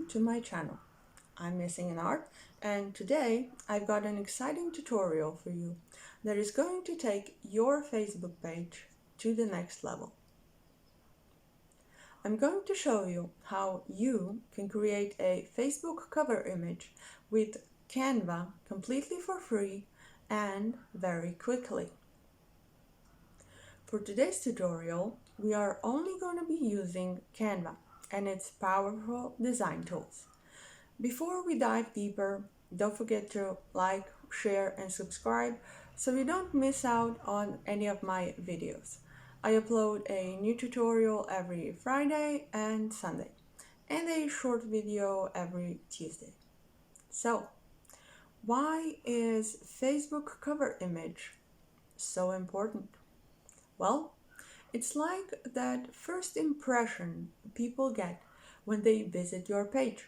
welcome to my channel. I'm Missing in Art, and today I've got an exciting tutorial for you that is going to take your Facebook page to the next level. I'm going to show you how you can create a Facebook cover image with Canva completely for free and very quickly. For today's tutorial, we are only going to be using Canva and its powerful design tools. Before we dive deeper, don't forget to like, share, and subscribe so you don't miss out on any of my videos. I upload a new tutorial every Friday and Sunday, and a short video every Tuesday. So, why is Facebook cover image so important? Well, it's like that first impression people get when they visit your page.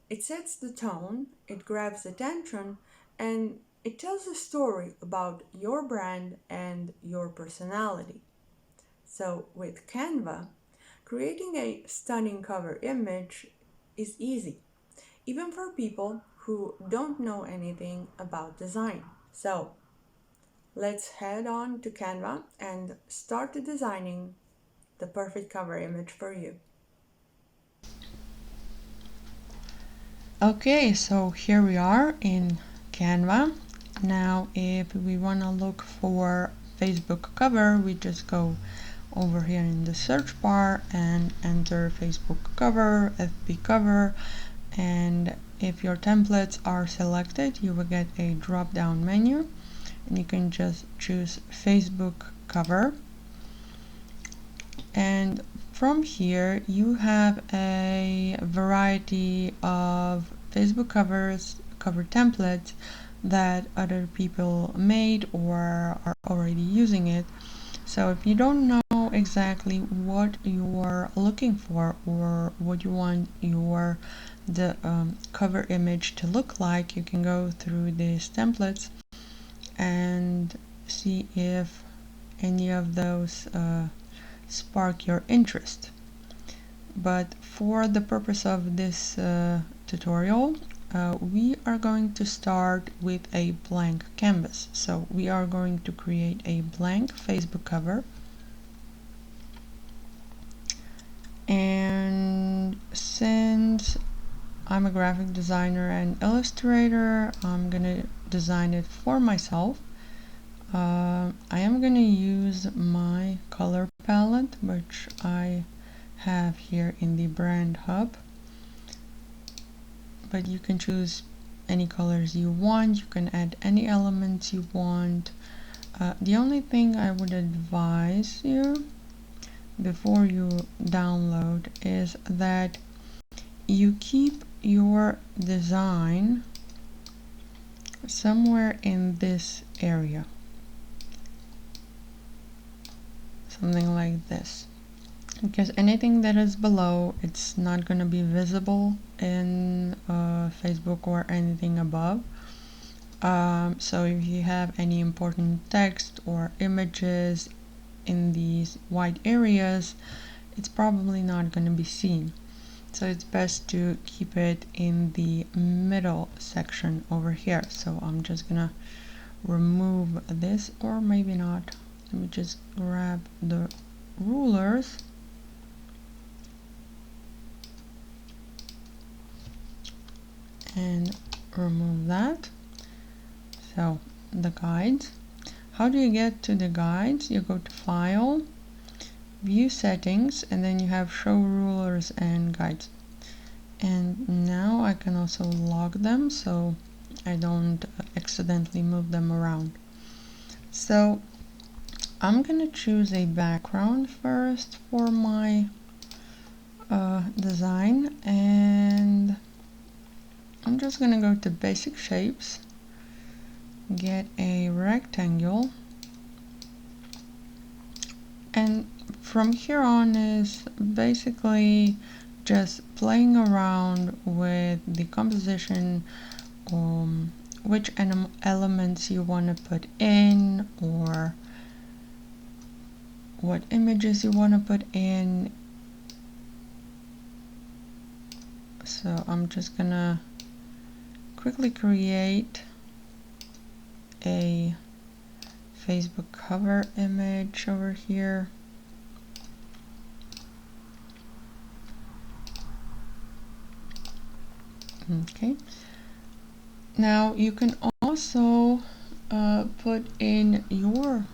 It sets the tone, it grabs attention, and it tells a story about your brand and your personality. So, with Canva, creating a stunning cover image is easy, even for people who don't know anything about design. So, let's head on to Canva and start designing the perfect cover image for you. Okay, so here we are in Canva. Now if we want to look for Facebook cover, we just go over here in the search bar and enter Facebook cover, FB cover, and if your templates are selected, you will get a drop down menu and you can just choose Facebook cover. And from here you have a variety of Facebook cover templates that other people made or are already using it. So if you don't know exactly what you're looking for or what you want the cover image to look like, you can go through these templates and see if any of those spark your interest. But for the purpose of this tutorial, we are going to start with a blank canvas. So we are going to create a blank Facebook cover. And since I'm a graphic designer and illustrator, I'm gonna design it for myself. I am going to use my color palette, which I have here in the brand hub, but you can choose any colors you want, you can add any elements you want. The only thing I would advise you before you download is that you keep your design somewhere in this area. Something like this, because anything that is below, it's not going to be visible in Facebook or anything above. So if you have any important text or images in these white areas, it's probably not going to be seen. So it's best to keep it in the middle section over here. So I'm just gonna remove this, or maybe not. Let me just grab the rulers and remove that. So the guides. How do you get to the guides? You go to File, View Settings, and then you have Show Rulers and Guides. And now I can also log them so I don't accidentally move them around. So I'm gonna choose a background first for my design, and I'm just gonna go to Basic Shapes, get a rectangle, and from here on is basically just playing around with the composition, which elements you want to put in or what images you want to put in. So I'm just gonna quickly create a Facebook cover image over here. Okay. Now you can also put in your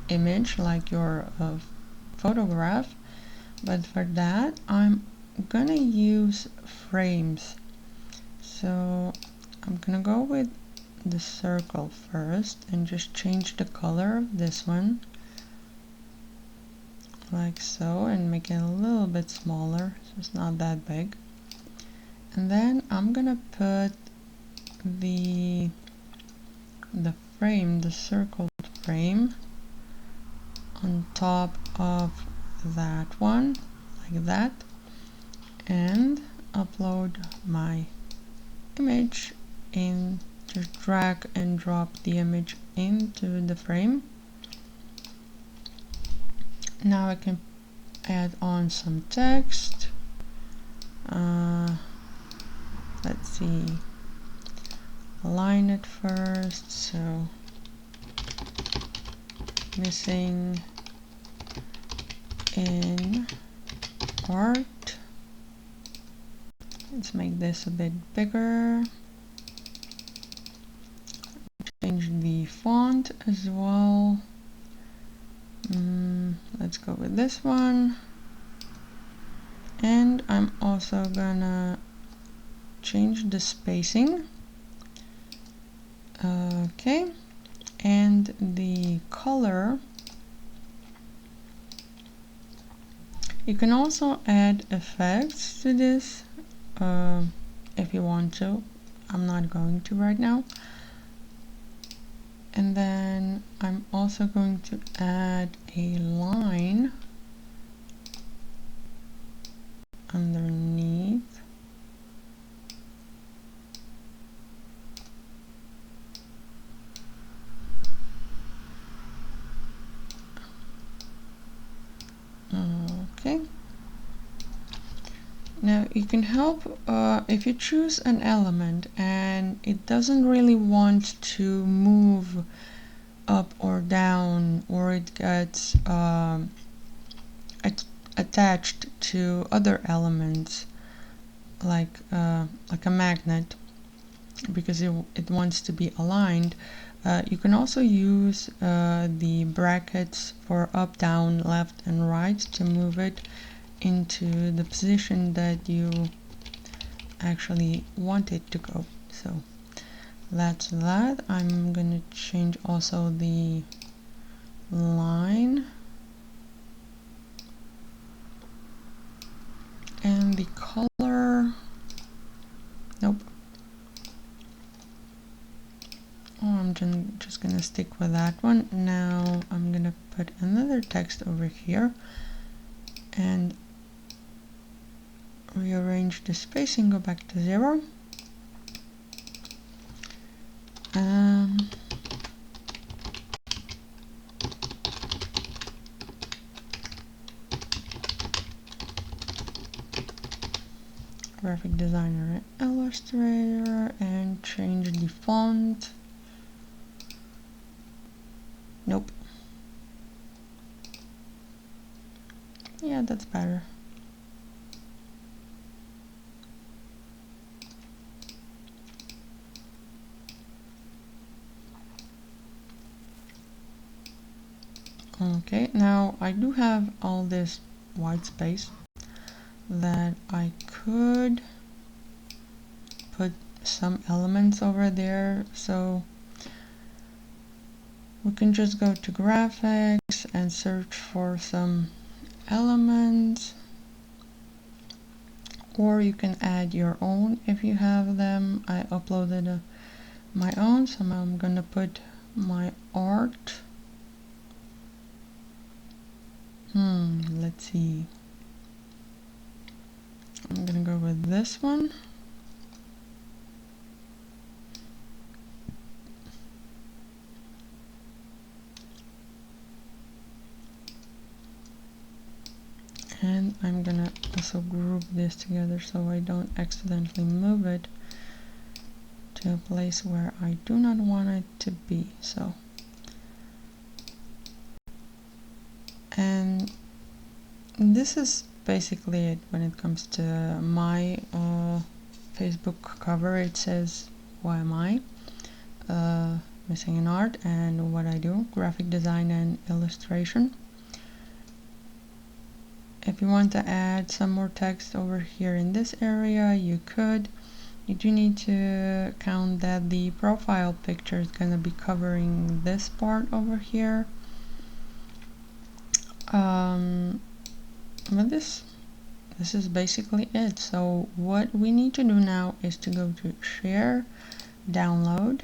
image, like your photograph, but for that I'm gonna use frames. So I'm gonna go with the circle first and just change the color of this one like so, and make it a little bit smaller so it's not that big. And then I'm gonna put the frame, the circled frame, on top of that one like that, and upload my image in. Just drag and drop the image into the frame. Now I can add on some text. Let's see, align it first. So missing in art. Let's make this a bit bigger. Change the font as well. Let's go with this one. And I'm also gonna change the spacing. Okay, and the color. You can also add effects to this if you want to. I'm not going to right now. And then I'm also going to add a line underneath. Okay. Now you can help if you choose an element and it doesn't really want to move up or down, or it gets attached to other elements like a magnet, because it wants to be aligned. You can also use the brackets for up, down, left, and right to move it into the position that you actually want it to go. So that's that. I'm gonna change also the line and the color. Nope. Oh, I'm just gonna stick with that one. Now I'm gonna put another text over here and rearrange the spacing, go back to 0. Graphic designer and illustrator, and change the font. Nope. Yeah, that's better. Okay, now I do have all this white space that I could put some elements over there. So we can just go to graphics and search for some elements, or you can add your own if you have them. I uploaded my own, so I'm gonna put my art. Let's see. I'm gonna go with this one. And I'm gonna also group this together so I don't accidentally move it to a place where I do not want it to be. So, and this is basically it when it comes to my Facebook cover. It says why am I missing an art and what I do, graphic design and illustration. If you want to add some more text over here in this area, you could. You do need to count that the profile picture is going to be covering this part over here. But this is basically it. So what we need to do now is to go to share, download,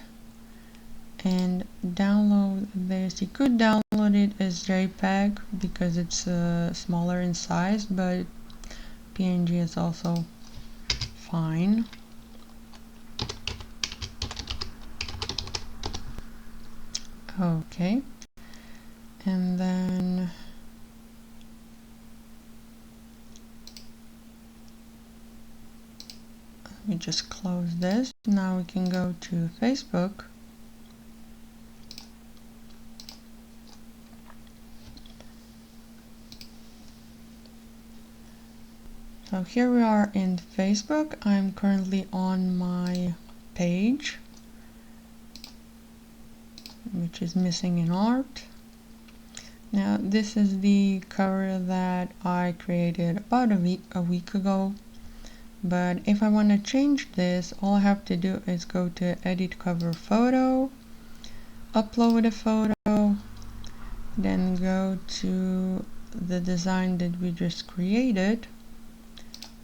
and download this. You could download it as JPEG because it's smaller in size, but PNG is also fine. Okay, and then let me just close this. Now we can go to Facebook. So here we are in Facebook. I'm currently on my page, which is missing an art. Now this is the cover that I created about a week ago. But if I want to change this, all I have to do is go to edit cover photo, upload a photo, then go to the design that we just created,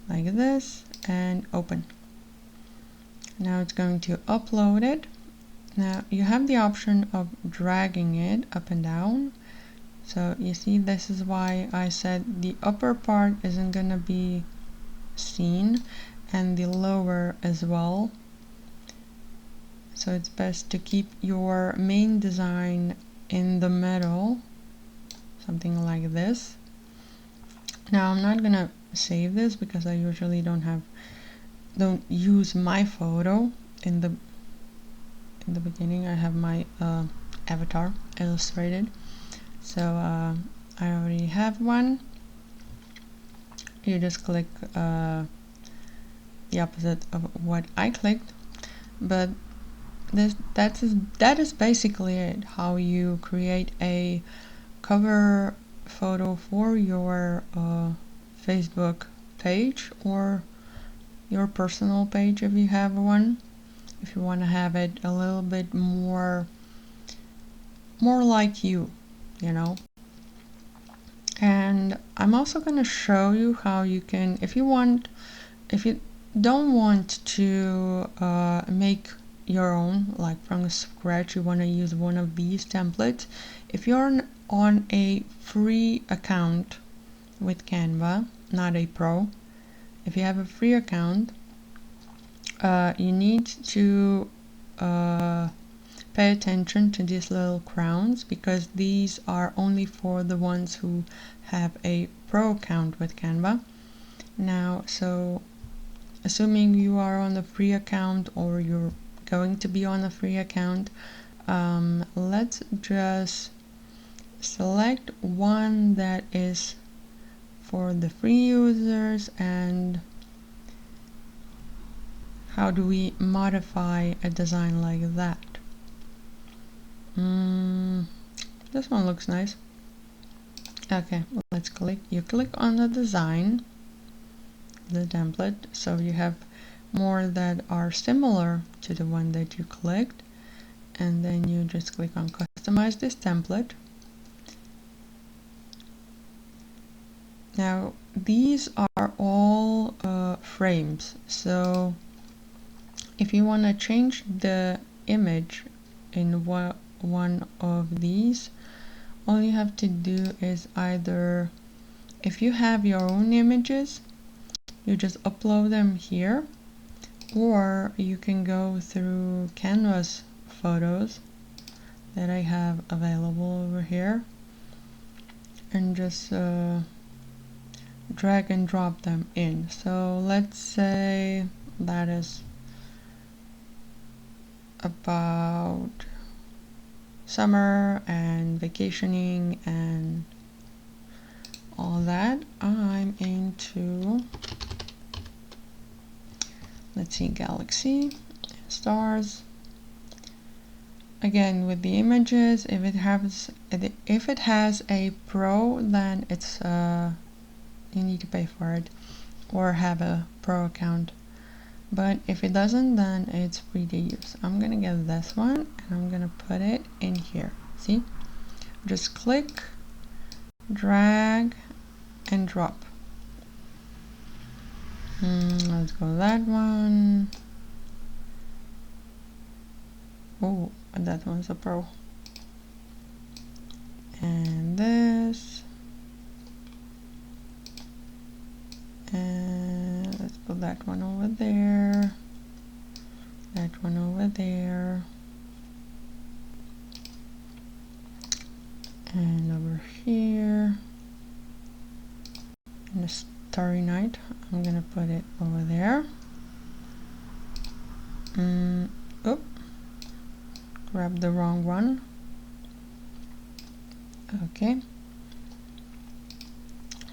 like this, and open. Now it's going to upload it. Now you have the option of dragging it up and down. So you see, this is why I said the upper part isn't going to be seen and the lower as well. So it's best to keep your main design in the middle, something like this. Now I'm not gonna save this because I usually don't use my photo in the beginning. I have my avatar illustrated, so I already have one. You just click the opposite of what I clicked, but that is basically it, how you create a cover photo for your Facebook page or your personal page if you have one, if you want to have it a little bit more like you know. And I'm also going to show you how you can, if you don't want to make your own, like from scratch, you want to use one of these templates. If you're on a free account with Canva, not a pro, if you have a free account, you need to pay attention to these little crowns, because these are only for the ones who have a pro account with Canva. Now, so assuming you are on a free account or you're going to be on a free account, let's just select one that is for the free users. And how do we modify a design like that? This one looks nice. Okay, let's click. You click on the design, the template, so you have more that are similar to the one that you clicked, and then you just click on customize this template. Now these are all frames, so if you want to change the image in one of these, all you have to do is either, if you have your own images, you just upload them here, or you can go through Canvas photos that I have available over here and just drag and drop them in. So let's say that is about summer and vacationing and all that. I'm into, let's see, galaxy, stars. Again, with the images, if it has a pro, then it's you need to pay for it or have a pro account. But if it doesn't, then it's free to use. I'm gonna get this one and I'm gonna put it in here. See? Just click, drag, and drop. Let's go that one. Oh, that one's a pro. And this. And let's put that one over there. That one over there. And over here. And the Starry Night, I'm gonna put it over there. Oh, grab the wrong one. Okay.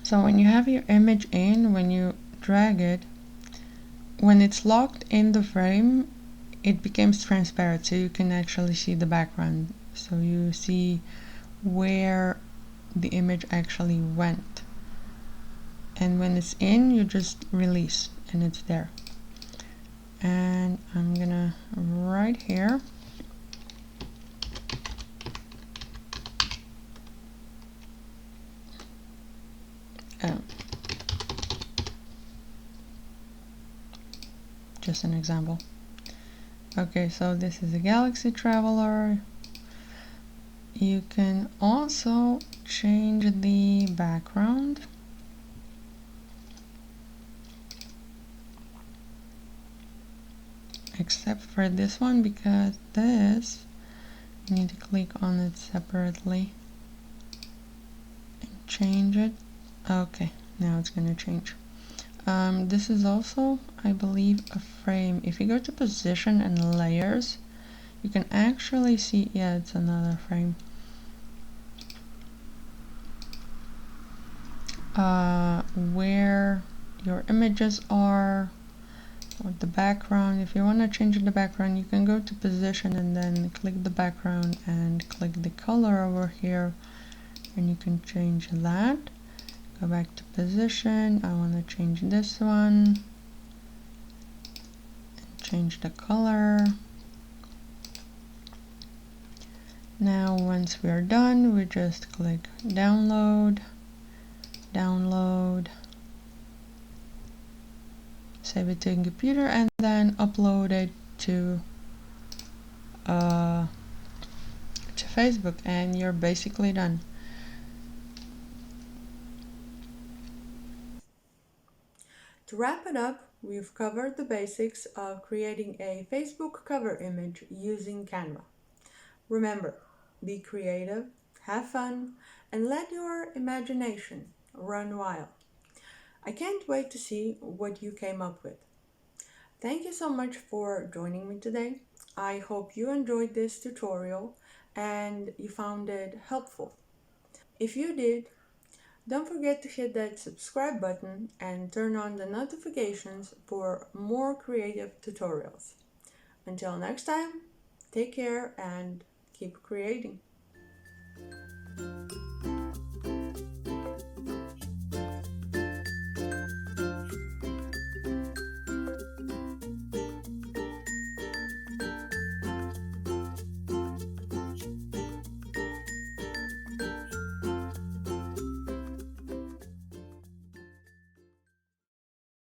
So when you have your image in, when you drag it, when it's locked in the frame, it becomes transparent, so you can actually see the background. So you see where the image actually went. And when it's in, you just release and it's there. And I'm gonna right here just an example. Okay, so this is a galaxy traveler. You can also change the background. Except for this one, because this, you need to click on it separately and change it. Okay, now it's gonna change. This is also, I believe, a frame. If you go to position and layers, you can actually see, yeah, it's another frame. Where your images are, or the background. If you want to change the background, you can go to position and then click the background and click the color over here, and you can change that. Go back to position. I want to change this one and change the color. Now once we are done, we just click download, download, save it to your computer, and then upload it to Facebook, and you're basically done. To wrap it up, we've covered the basics of creating a Facebook cover image using Canva. Remember, be creative, have fun, and let your imagination run wild. I can't wait to see what you came up with. Thank you so much for joining me today. I hope you enjoyed this tutorial and you found it helpful. If you did, don't forget to hit that subscribe button and turn on the notifications for more creative tutorials. Until next time, take care and keep creating.